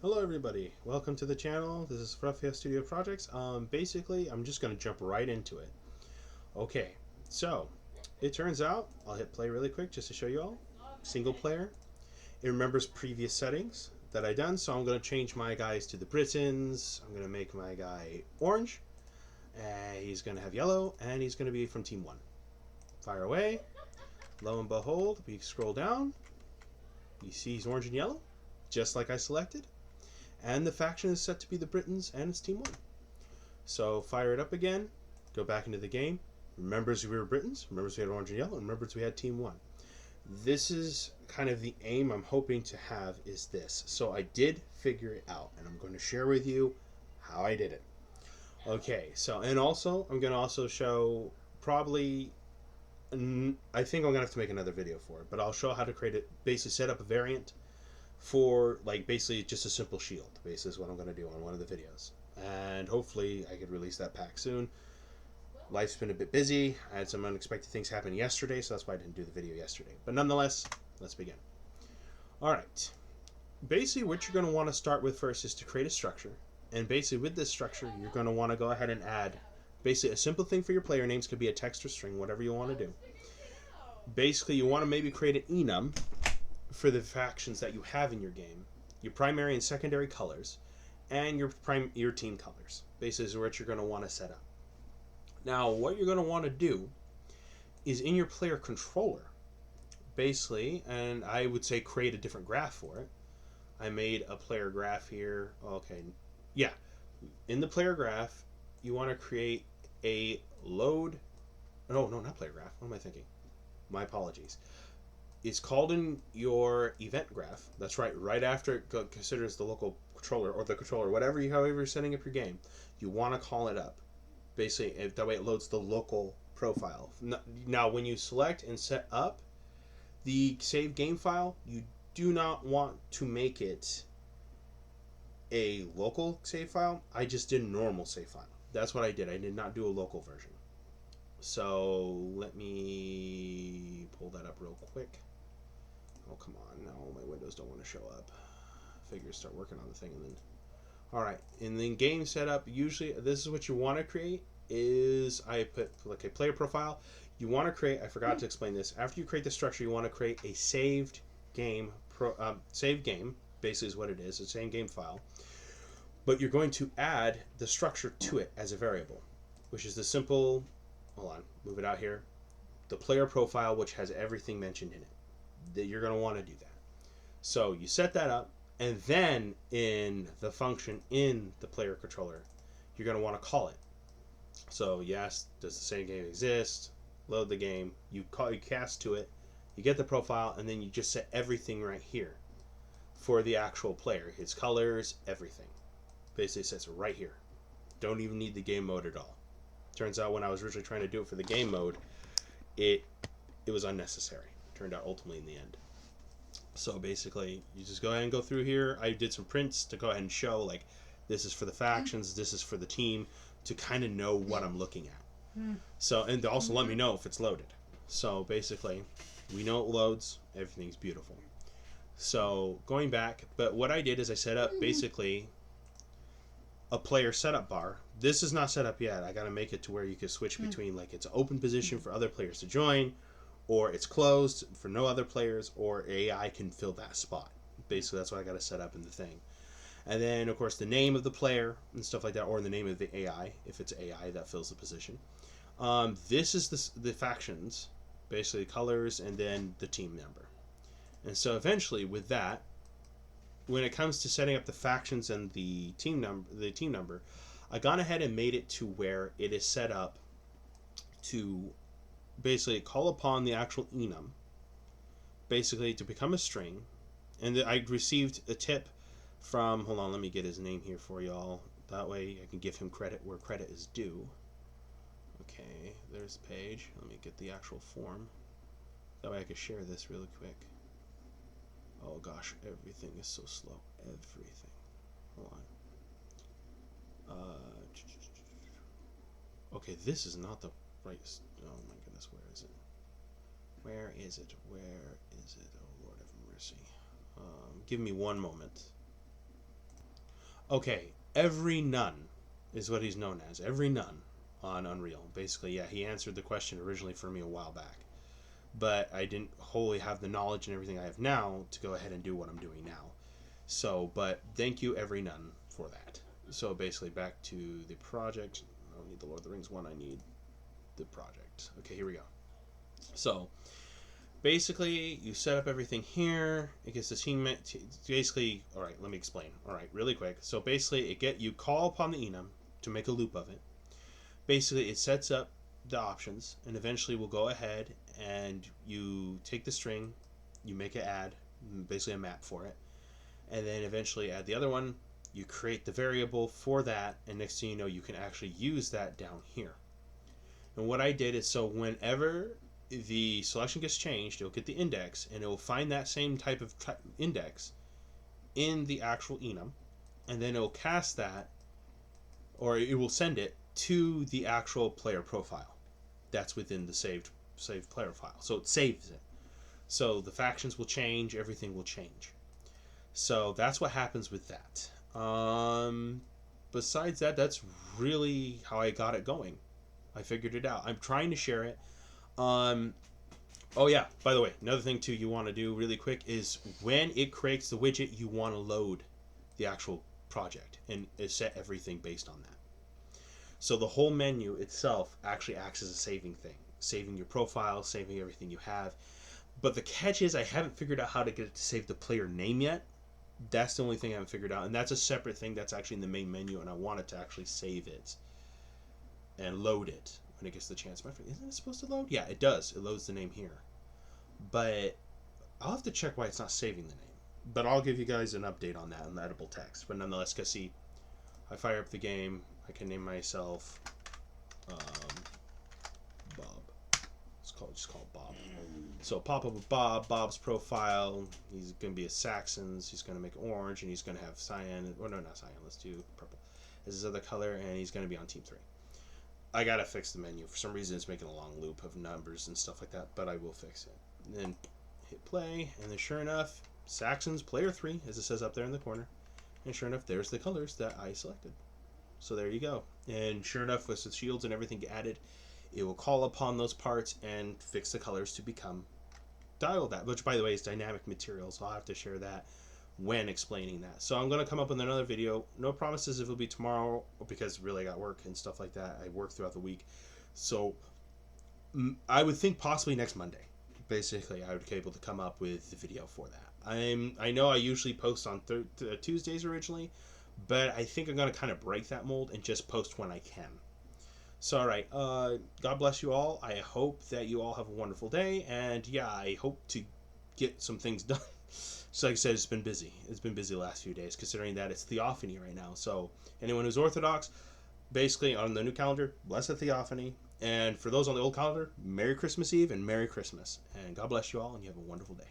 Hello everybody, welcome to the channel. This is Ruffia Studio Projects. Basically, I'm just going to jump right into it. Okay, so it turns out, I'll hit play really quick just to show you all. Single player. It remembers previous settings that I done, so I'm going to change my guys to the Britons. I'm going to make my guy orange. He's going to have yellow, and he's going to be from Team 1. Fire away. Lo and behold, we scroll down. You see he's orange and yellow, just like I selected. And the faction is set to be the Britons, and it's Team 1. So fire it up again, go back into the game, remembers we were Britons, remembers we had orange and yellow, and remembers we had Team 1. This is kind of the aim I'm hoping to have is this. So I did figure it out, and I'm going to share with you how I did it. Okay, so, and also, I'm going to also show probably, I think I'm going to have to make another video for it, but I'll show how to create it, basically set up a variant for like basically just a simple shield. Basically is what I'm going to do on one of the videos, and hopefully I could release that pack soon. Life's been a bit busy. I had some unexpected things happen yesterday, so that's why I didn't do the video yesterday, but nonetheless, let's begin. Alright, basically what you're going to want to start with first is to create a structure, and basically with this structure you're going to want to go ahead and add basically a simple thing for your player names. Could be a text or string, whatever you want to do. Basically you want to maybe create an enum for the factions that you have in your game, your primary and secondary colors, and your team colors. Basically is what you're going to want to set up. Now, what you're going to want to do is in your player controller, basically, and I would say create a different graph for it. I made a player graph here. Okay, yeah. In the player graph, you want to create a load. No, not player graph. What am I thinking? My apologies. Is called in your event graph. That's right after it considers the local controller or the controller, whatever however you're setting up your game, you want to call it up. Basically, that way it loads the local profile. Now, when you select and set up the save game file, you do not want to make it a local save file. I just did a normal save file. That's what I did. I did not do a local version. So let me pull that up real quick. Oh, come on. No, my windows don't want to show up. Figure start working on the thing and then... Alright, in the game setup, usually this is what you want to create. Is I put like a player profile. You want to create, I forgot to explain this. After you create the structure, you want to create a saved game, saved game, basically is what it is, a same game file. But you're going to add the structure to it as a variable, which is the simple, hold on, move it out here, the player profile, which has everything mentioned in it. That you're going to want to do that. So you set that up, and then in the function in the player controller, you're going to want to call it. So yes, does the same game exist? Load the game. You cast to it. You get the profile, and then you just set everything right here for the actual player. His colors, everything. Basically, it sets right here. Don't even need the game mode at all. Turns out when I was originally trying to do it for the game mode, it was unnecessary. Turned out ultimately in the end. So basically, you just go ahead and go through here. I did some prints to go ahead and show, like, this is for the factions, this is for the team, to kind of know what I'm looking at. So, and to also let me know if it's loaded. So basically, we know it loads, everything's beautiful. So going back, but what I did is I set up basically a player setup bar. This is not set up yet. I got to make it to where you can switch between, like, it's an open position for other players to join, or it's closed for no other players, or AI can fill that spot. Basically, that's what I got to set up in the thing. And then, of course, the name of the player and stuff like that, or the name of the AI, if it's AI that fills the position. This is the factions, basically colors, and then the team number. And so eventually, with that, when it comes to setting up the factions and the team number, I gone ahead and made it to where it is set up to basically call upon the actual enum, basically to become a string. And I received a tip from, hold on, let me get his name here for y'all. That way I can give him credit where credit is due. Okay, there's the page. Let me get the actual form. That way I can share this really quick. Oh gosh, everything is so slow. Everything. Hold on. Okay, this is not the right... Oh my goodness, where is it? Where is it? Where is it? Oh Lord have mercy. Give me one moment. Okay, every none is what he's known as. Every none on Unreal. Basically, yeah, he answered the question originally for me a while back. But I didn't wholly have the knowledge and everything I have now to go ahead and do what I'm doing now. So, but thank you, every none, for that. So basically, back to the project. I don't need the Lord of the Rings one. I need the project. Okay, here we go. So basically, you set up everything here. It gets the team. Basically, all right. Let me explain. All right, really quick. So basically, you call upon the enum to make a loop of it. Basically, it sets up the options, and eventually we'll go ahead and you take the string, you make an add, basically a map for it, and then eventually add the other one. You create the variable for that, and next thing you know, you can actually use that down here. And what I did is, so whenever the selection gets changed, it'll get the index, and it will find that same type of index in the actual enum, and then it will cast that, or it will send it to the actual player profile that's within the saved player file. So it saves it. So the factions will change, everything will change. So that's what happens with that. Besides that, that's really how I got it going. I figured it out. I'm trying to share it. Oh yeah, by the way, another thing too you want to do really quick is when it creates the widget, you want to load the actual project and set everything based on that. So the whole menu itself actually acts as a saving thing, saving your profile, saving everything you have. But the catch is I haven't figured out how to get it to save the player name yet. That's the only thing I haven't figured out, and that's a separate thing that's actually in the main menu, and I want it to actually save it and load it when it gets the chance. Isn't it supposed to load? Yeah, it does. It loads the name here. But I'll have to check why it's not saving the name. But I'll give you guys an update on that in the editable text. But nonetheless, because see, I fire up the game, I can name myself Bob. Just call it Bob. So pop up with Bob. Bob's profile. He's going to be a Saxons. He's going to make orange, and he's going to have cyan. Or no, not cyan. Let's do purple as his other color, and he's going to be on Team 3. I gotta fix the menu. For some reason, it's making a long loop of numbers and stuff like that, but I will fix it. And then hit play, and then sure enough, Saxons player 3, as it says up there in the corner. And sure enough, there's the colors that I selected. So there you go. And sure enough, with the shields and everything added, it will call upon those parts and fix the colors to become dialed that, which by the way is dynamic material, so I'll have to share that when explaining that. So I'm going to come up with another video. No promises if it'll be tomorrow, because really I got work and stuff like that. I work throughout the week. So I would think possibly next Monday. Basically, I would be able to come up with the video for that. I know I usually post on Tuesdays originally, but I think I'm going to kind of break that mold and just post when I can. So, all right. God bless you all. I hope that you all have a wonderful day. And, yeah, I hope to get some things done. So, like I said, it's been busy. It's been busy the last few days, considering that it's Theophany right now. So, anyone who's Orthodox, basically, on the new calendar, Blessed Theophany. And for those on the old calendar, Merry Christmas Eve and Merry Christmas. And God bless you all, and you have a wonderful day.